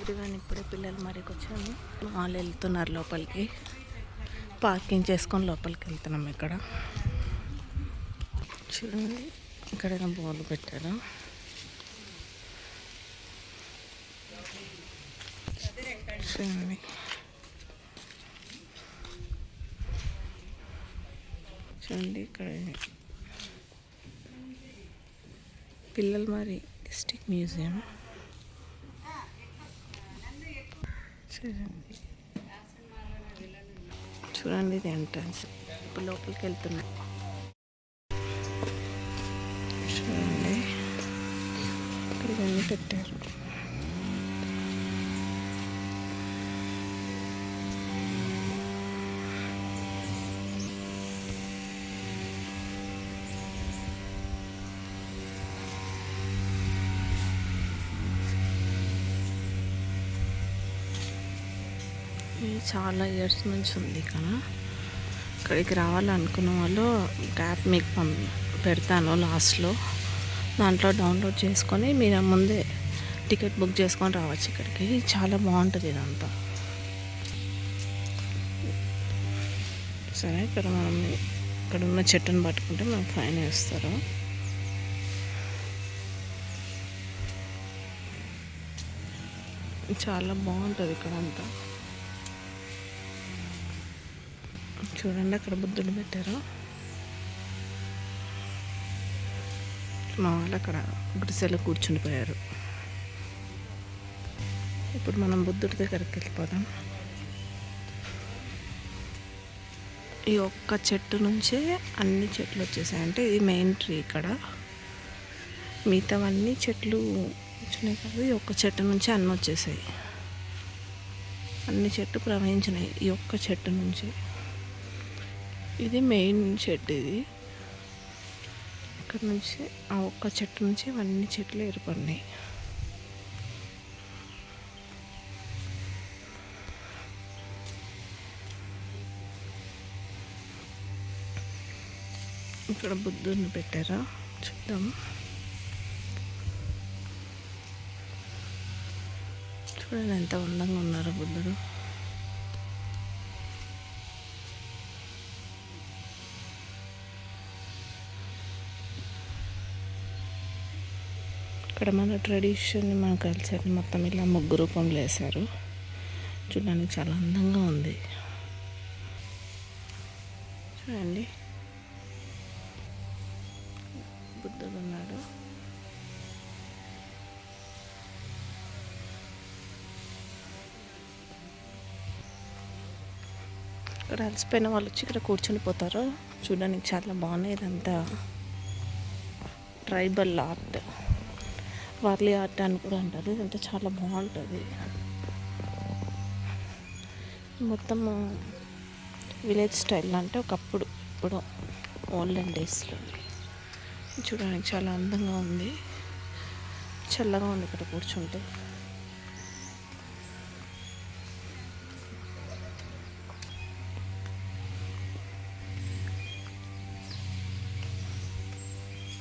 ఇదిగోని ఇప్పుడే పిల్లలు మరికి వచ్చాము. వాళ్ళు వెళ్తున్నారు లోపలికి. పార్కింగ్ చేసుకొని లోపలికి వెళ్తున్నాం. ఇక్కడ చూడండి, ఇక్కడ బోర్డు పెట్టారు. చూడండి, చూడండి ఇక్కడ పిల్లలు మరి డిస్ట్రిక్ట్ మ్యూజియం. చూడండి, చూడండి ఇది ఎంట్రన్స్. ఇప్పుడు లోపలికి వెళ్తున్నాం. చూడండి, ఇక్కడ ఇవన్నీ పెట్టారు. ఇది చాలా ఇయర్స్ నుంచి ఉంది ఇక్కడ. ఇక్కడికి రావాలనుకున్న వాళ్ళు యాప్ మీకు పెడతాను లాస్ట్లో. దాంట్లో డౌన్లోడ్ చేసుకొని మీరు ముందే టికెట్ బుక్ చేసుకొని రావచ్చు ఇక్కడికి. చాలా బాగుంటుంది ఇదంతా. సరే, ఇక్కడ మనం ఇక్కడ ఉన్న చెట్టును పట్టుకుంటే మనకు ఫైన్ వేస్తారు. చాలా బాగుంటుంది ఇక్కడ అంతా. చూడండి, అక్కడ బుద్ధుడు పెట్టారు. మా వాళ్ళు అక్కడ గుడిసెలో కూర్చుండిపోయారు. ఇప్పుడు మనం బుద్ధుడి దగ్గరికి వెళ్ళిపోదాం. ఈ ఒక్క చెట్టు నుంచే అన్ని చెట్లు వచ్చేసాయి. అంటే ఇది మెయిన్ ట్రీ ఇక్కడ. మిగతావన్నీ చెట్లు వచ్చినాయి కాదు, ఈ ఒక్క చెట్టు నుంచి అన్నీ వచ్చేసాయి. అన్ని చెట్లు ప్రవహించినాయి ఈ ఒక్క చెట్టు నుంచి. ఇది మెయిన్ చెట్టు. ఇది ఇక్కడ నుంచి ఆ ఒక్క చెట్టు నుంచి అన్ని చెట్లు ఏర్పడినాయి. ఇక్కడ బుద్ధుడిని పెట్టారా, చూద్దాం. చూడండి ఎంత అందంగా ఉన్నారో బుద్ధుడు. ఇక్కడ మన ట్రెడిషన్, మన కల్చర్ని మొత్తం ఇలా ముగ్గు రూపంలో వేశారు. చూడడానికి చాలా అందంగా ఉంది. చూడండి, బుద్ధుడు ఉన్నాడు. ఇక్కడ అలసిపోయిన వాళ్ళు వచ్చి ఇక్కడ కూర్చొని పోతారు. చూడడానికి చాలా బాగున్నాయి. ఇదంతా ట్రైబల్ ఆర్ట్, వర్లీ ఆర్ట్ అని కూడా అంటారు. ఇదంతా చాలా బాగుంటుంది. మొత్తం విలేజ్ స్టైల్, అంటే ఒకప్పుడు, ఇప్పుడు ఓల్డెన్ డేస్లో. చూడడానికి చాలా అందంగా ఉంది. చల్లగా ఉంది ఇక్కడ కూర్చుంటే.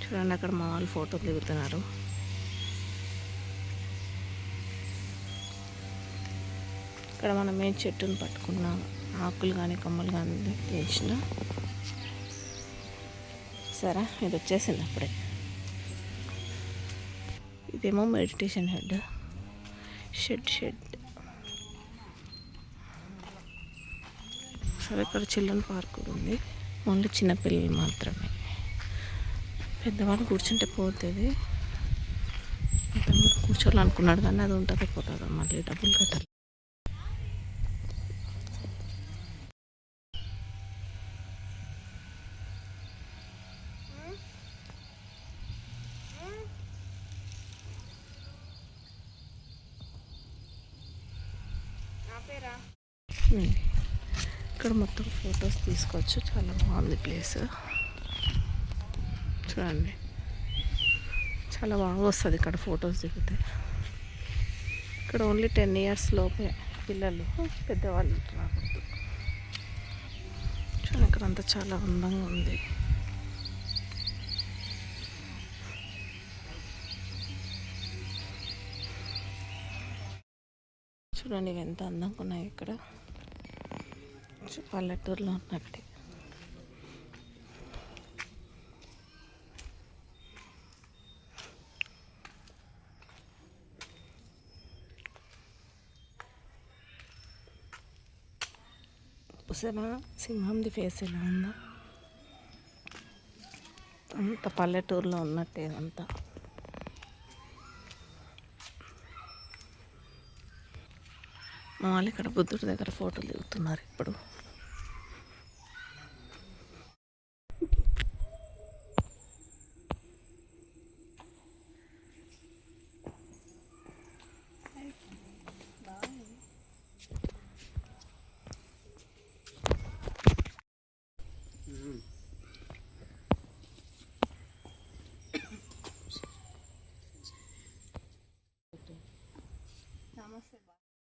చూడండి, అక్కడ మా వాళ్ళు ఫోటోలు దిగుతున్నారు. ఇక్కడ మనం ఏ చెట్టును పట్టుకున్న ఆకులు కానీ కొమ్మలు కానీ తీసిన సరే, ఇది వచ్చేసింది అప్పుడే. ఇదేమో మెడిటేషన్ షెడ్. సరే, ఇక్కడ చిల్డ్రన్ పార్క్ కూడా ఉంది. ఓన్లీ చిన్నపిల్లలు మాత్రమే. పెద్దవాళ్ళు కూర్చుంటే పోతుంది. కూర్చోాలనుకున్నాడు కానీ అది ఉంటుందో పోతుందో మళ్ళీ డబ్బులు కట్టాలి. ఇక్కడ మొత్తం ఫొటోస్ తీసుకోవచ్చు. చాలా బాగుంది ప్లేస్. చూడండి, చాలా బాగా వస్తుంది ఇక్కడ ఫొటోస్ దిగితే. ఇక్కడ ఓన్లీ 10 years లోపే పిల్లలు, పెద్దవాళ్ళు రాకూడదు. చూడండి, ఇక్కడ అంతా చాలా అందంగా ఉంది. చూడండి ఇవి ఎంత అందంగా ఉన్నాయి ఇక్కడ. పల్లెటూరులో ఉన్నట్టే. చూసారా సింహంది ఫేస్ ఎలా ఉందో, అంత పల్లెటూరులో ఉన్నట్టే అంతా. మా వాళ్ళు ఇక్కడ బుద్ధుడి దగ్గర ఫోటోలు దిగుతున్నారు ఇప్పుడు.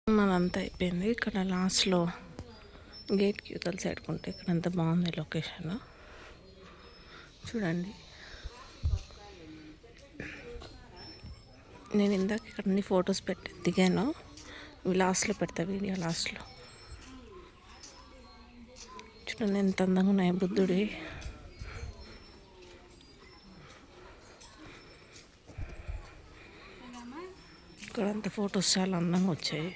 మనదంతా అయిపోయింది. ఇక్కడ లాస్ట్లో గేట్కి యువతల సైడ్ కొంటే ఇక్కడ అంతా బాగుంది లొకేషన్. చూడండి నేను ఇందాక ఇక్కడ అన్ని ఫొటోస్ దిగాను. ఇవి లాస్ట్లో పెడతా, వీడియో లాస్ట్లో. చూడండి ఎంత అందంగా ఉన్నాయి బుద్ధుడి. ఇక్కడ అంత ఫొటోస్ చాలా అందంగా వచ్చాయి.